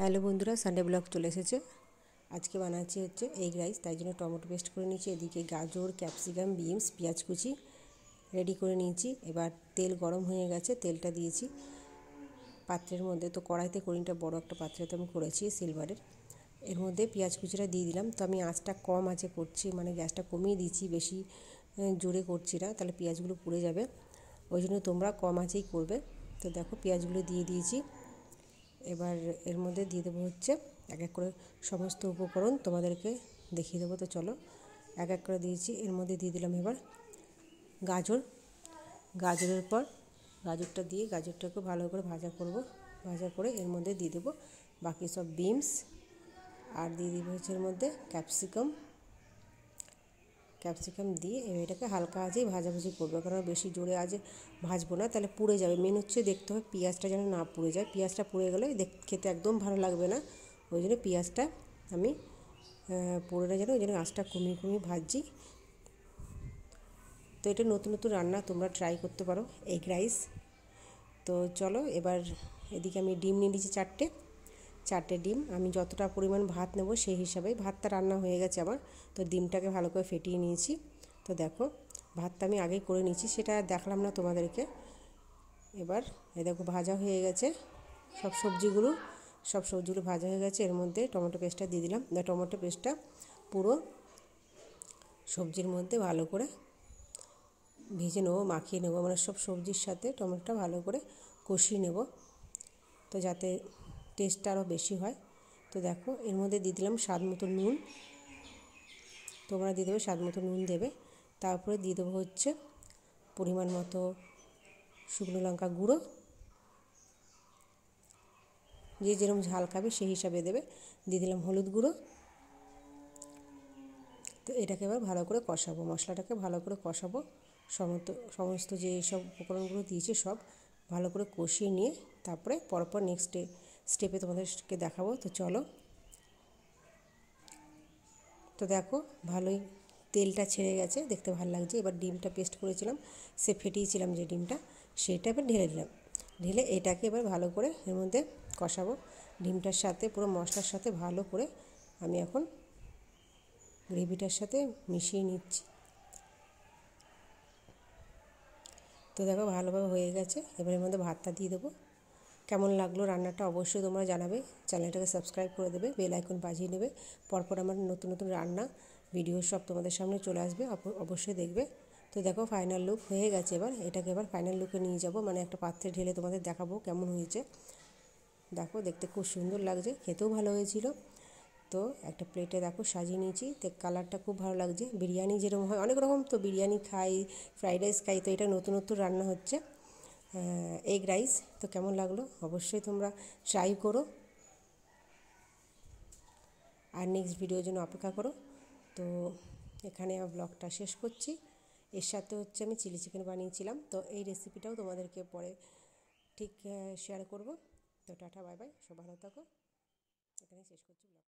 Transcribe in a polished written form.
Hello বন্ধুরা, Sunday blog চলে এসেছে। আজকে বানাচ্ছি হচ্ছে এগ রাইস। তাই জন্য টমেটো পেস্ট করে নিয়েছি, এদিকে গাজর, ক্যাপসিকাম, বিনস, পেঁয়াজ কুচি রেডি করে নিয়েছি। এবার তেল গরম হয়ে গেছে, তেলটা দিয়েছি পাত্রের মধ্যে। তো কড়াইতে কড়িটা বড় একটা পাত্রে তো আমি করেছি সিলভারের। এর মধ্যে পেঁয়াজ কুচিটা দিয়ে দিলাম। তো আমি আঁচটা কম আঁচে করছি, মানে গ্যাসটা কমিয়ে দিয়েছি, বেশি জোরে করছি না, তাহলে পেঁয়াজগুলো পুড়ে যাবে। ওই জন্য তোমরা কম আঁচেই করবে। তো দেখো পেঁয়াজগুলো দিয়ে দিয়েছি। এবার এর মধ্যে দিয়ে দেবো হচ্ছে এক এক করে সমস্ত উপকরণ, তোমাদেরকে দেখিয়ে দেবো। তো চলো এক এক করে দিয়েছি। এর মধ্যে দিয়ে দিলাম এবার গাজরের পর গাজরটা দিয়ে গাজরটাকে ভালো করে ভাজা করব। ভাজা করে এর মধ্যে দিয়ে দেবো বাকি সব বিনস, আর দিয়ে দেবো হচ্ছে এর মধ্যে ক্যাপসিকাম দিয়ে এটাকে হালকা আঁচেই ভাজাভাজি করবো, কারণ বেশি জোরে আজে ভাজবো না, তাহলে পুড়ে যাবে। মেন হচ্ছে দেখতে হবে পেঁয়াজটা যেন না পুড়ে যায়। পেঁয়াজটা পুড়ে গেলে খেতে একদম ভালো লাগবে না। ওই জন্য পেঁয়াজটা আমি পুড়ে না যেন, ওই জন্য আঁচটা কমিয়ে কমিয়ে ভাজছি। তো এটা নতুন নতুন রান্না, তোমরা ট্রাই করতে পারো, এগ রাইস। তো চলো এবার এদিকে আমি ডিম নিয়ে নিয়েছি চারটে ডিম। আমি যতটা পরিমাণ ভাত নেব সেই হিসাবে ভাতটা রান্না হয়ে গেছে আমার। তো ডিমটাকে ভালো করে ফেটিয়ে নিয়েছি। তো দেখো ভাতটা আমি আগেই করে নিয়েছি, সেটা দেখালাম না তোমাদেরকে। এবার দেখো ভাজা হয়ে গেছে সব সবজিগুলো ভাজা হয়ে গেছে। এর মধ্যে টমেটো পেস্টটা দিয়ে দিলাম। টমেটো পেস্টটা পুরো সবজির মধ্যে ভালো করে ভেজে নেবো, মাখিয়ে নেবো, মানে সব সবজির সাথে টমেটোটা ভালো করে কষিয়ে নেব, তো যাতে টেস্টটা আরও বেশি হয়। তো দেখো এর মধ্যে দিয়ে দিলাম স্বাদ মতো নুন। তোমরা দিয়ে দেবে স্বাদ মতো নুন দেবে। তারপরে দিয়ে দেবো হচ্ছে পরিমাণ মতো শুকনো লঙ্কা গুঁড়ো, যে যেরকম ঝাল খাবে সেই হিসাবে দেবে। দিয়ে দিলাম হলুদ গুঁড়ো। তো এটাকে এবার ভালো করে কষাবো, মশলাটাকে ভালো করে কষাবো। সমস্ত যে সব উপকরণগুলো দিয়েছি সব ভালো করে কষিয়ে নিয়ে তারপরে পরপর নেক্সট স্টেপে তোমাদেরকে দেখাবো। তো চলো। তো দেখো ভালোই তেলটা ছেড়ে গেছে, দেখতে ভালো লাগছে। এবার ডিমটা পেস্ট করেছিলাম, সে ফেটিয়েছিলাম যে ডিমটা, সেটা এবার ঢেলে দিলাম। ঢেলে এটাকে এবার ভালো করে এর মধ্যে কষাবো ডিমটার সাথে, পুরো মশলার সাথে ভালো করে আমি এখন গ্রেভিটার সাথে মিশিয়ে নিচ্ছি। তো দেখো ভালোভাবে হয়ে গেছে। এবার এর মধ্যে ভাতটা দিয়ে দেবো। কেমন লাগলো রান্নাটা অবশ্যই তোমরা জানাবে। চ্যানেলটাকে সাবস্ক্রাইব করে দেবে, বেল আইকন বাজিয়ে নেবে। পরপর আমার নতুন নতুন রান্না ভিডিও সব তোমাদের সামনে চলে আসবে, অবশ্যই দেখবে। তো দেখো ফাইনাল লুক হয়ে গেছে। এবার এটাকে এবার ফাইনাল লুকে নিয়ে যাব, মানে একটা পাত্রে ঢেলে তোমাদের দেখাবো কেমন হয়েছে। দেখো দেখতে খুব সুন্দর লাগছে, খেতেও ভালো হয়েছিল। তো একটা প্লেটে দেখো সাজিয়ে নিয়েছি। তো কালারটা খুব ভালো লাগছে। বিরিয়ানি যেরকম হয়, অনেক রকম তো বিরিয়ানি খাই, ফ্রাইড রাইস খাই, তো এটা নতুন নতুন রান্না হচ্ছে এগ রাইস। তো কেমন লাগলো অবশ্যই তোমরা ট্রাই করো, আর নেক্সট ভিডিওর জন্য অপেক্ষা করো। তো এখানে আমার ব্লগটা শেষ করছি। এর সাথে হচ্ছে আমি চিলি চিকেন বানিয়েছিলাম, তো এই রেসিপিটাও তোমাদেরকে পরে ঠিক শেয়ার করব। তো টাটা, বাই বাই, সব ভালো থাকো। এখানে শেষ করছি ব্লগ।